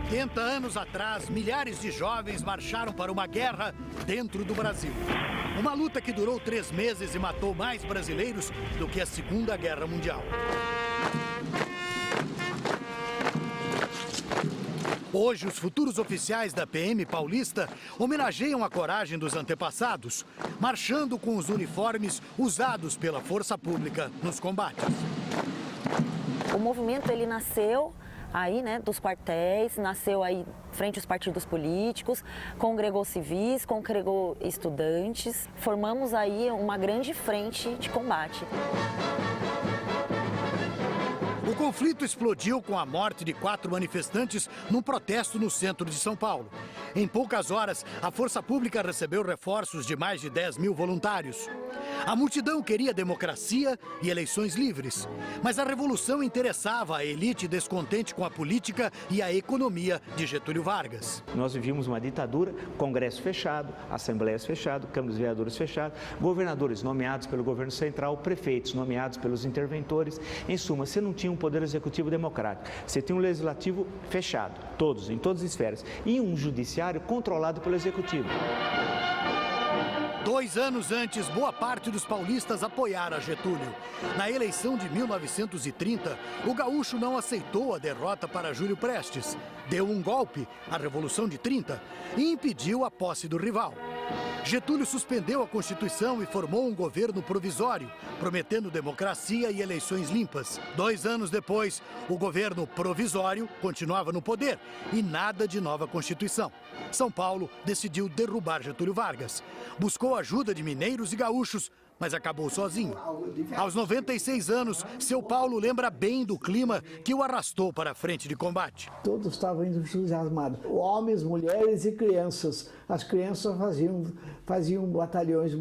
80 anos atrás, milhares de jovens marcharam para uma guerra dentro do Brasil. Uma luta que durou 3 meses e matou mais brasileiros do que a Segunda Guerra Mundial. Hoje, os futuros oficiais da PM paulista homenageiam a coragem dos antepassados, marchando com os uniformes usados pela força pública nos combates. O movimento ele nasceu aí, né, dos quartéis, nasceu aí frente aos partidos políticos, congregou civis, congregou estudantes, formamos aí uma grande frente de combate. O conflito explodiu com a morte de 4 manifestantes num protesto no centro de São Paulo. Em poucas horas, a Força Pública recebeu reforços de mais de 10 mil voluntários. A multidão queria democracia e eleições livres, mas a revolução interessava a elite descontente com a política e a economia de Getúlio Vargas. Nós vivíamos uma ditadura, Congresso fechado, Assembleias fechado, Câmara dos Vereadores fechado, governadores nomeados pelo governo central, prefeitos nomeados pelos interventores. Em suma, você não tinha um poder executivo democrático, você tinha um legislativo fechado, todos, em todas as esferas, e um judiciário controlado pelo executivo. 2 anos antes, boa parte dos paulistas apoiaram Getúlio. Na eleição de 1930, o gaúcho não aceitou a derrota para Júlio Prestes, deu um golpe, a Revolução de 30, e impediu a posse do rival. Getúlio suspendeu a Constituição e formou um governo provisório, prometendo democracia e eleições limpas. 2 anos depois, o governo provisório continuava no poder e nada de nova Constituição. São Paulo decidiu derrubar Getúlio Vargas. Buscou ajuda de mineiros e gaúchos, mas acabou sozinho. Aos 96 anos, seu Paulo lembra bem do clima que o arrastou para a frente de combate. Todos estavam entusiasmados, homens, mulheres e crianças. As crianças faziam batalhões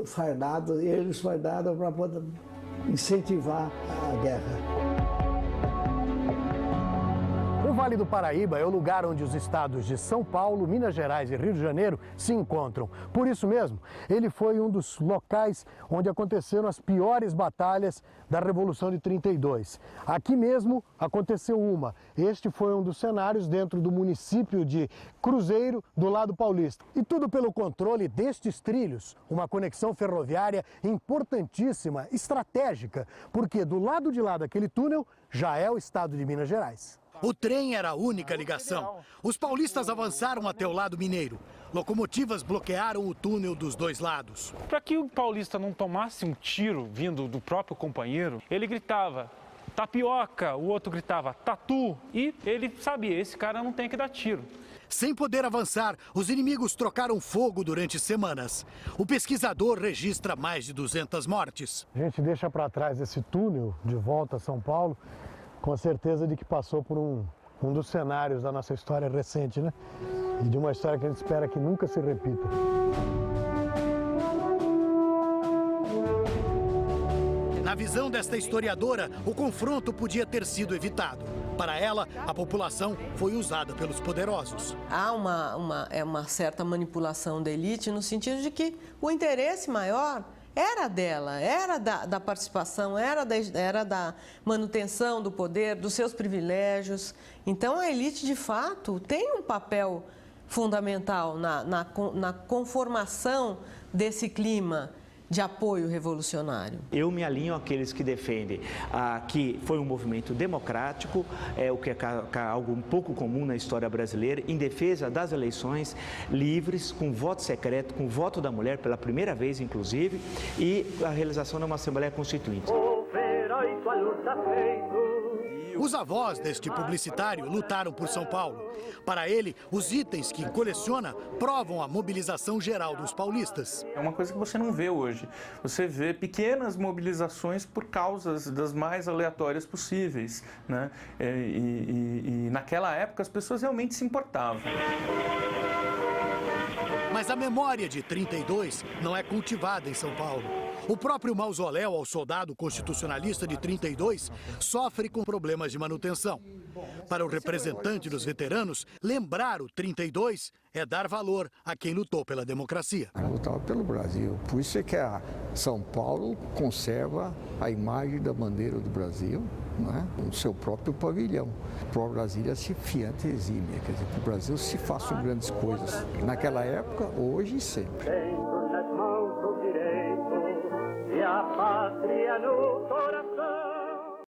fardados, eles fardados para poder incentivar a guerra. O Vale do Paraíba é o lugar onde os estados de São Paulo, Minas Gerais e Rio de Janeiro se encontram. Por isso mesmo, ele foi um dos locais onde aconteceram as piores batalhas da Revolução de 32. Aqui mesmo aconteceu uma. Este foi um dos cenários dentro do município de Cruzeiro, do lado paulista. E tudo pelo controle destes trilhos, uma conexão ferroviária importantíssima, estratégica, porque do lado de lá daquele túnel já é o estado de Minas Gerais. O trem era a única ligação. Os paulistas avançaram até o lado mineiro. Locomotivas bloquearam o túnel dos 2 lados. Para que o paulista não tomasse um tiro vindo do próprio companheiro, ele gritava tapioca, o outro gritava tatu, e ele sabia, esse cara não tem que dar tiro. Sem poder avançar, os inimigos trocaram fogo durante semanas. O pesquisador registra mais de 200 mortes. A gente deixa para trás esse túnel de volta a São Paulo, com a certeza de que passou por um dos cenários da nossa história recente, né? E de uma história que a gente espera que nunca se repita. Na visão desta historiadora, o confronto podia ter sido evitado. Para ela, a população foi usada pelos poderosos. Há uma certa manipulação da elite no sentido de que o interesse maior era dela, era da participação, era da manutenção do poder, dos seus privilégios. Então, a elite, de fato, tem um papel fundamental na conformação desse clima de apoio revolucionário. Eu me alinho àqueles que defendem que foi um movimento democrático, o que é algo um pouco comum na história brasileira, em defesa das eleições livres, com voto secreto, com voto da mulher pela primeira vez, inclusive, e a realização de uma Assembleia Constituinte. Os avós deste publicitário lutaram por São Paulo. Para ele, os itens que coleciona provam a mobilização geral dos paulistas. É uma coisa que você não vê hoje. Você vê pequenas mobilizações por causas das mais aleatórias possíveis, né? E naquela época as pessoas realmente se importavam. Mas a memória de 32 não é cultivada em São Paulo. O próprio mausoléu ao soldado constitucionalista de 32 sofre com problemas de manutenção. Para o representante dos veteranos, lembrar o 32 é dar valor a quem lutou pela democracia. Lutava pelo Brasil. Por isso é que a São Paulo conserva a imagem da bandeira do Brasil. não é? O seu próprio pavilhão. Para Brasília se fiante exímia, quer dizer, para o Brasil se façam grandes coisas. Naquela época, hoje e sempre. E a pátria no coração.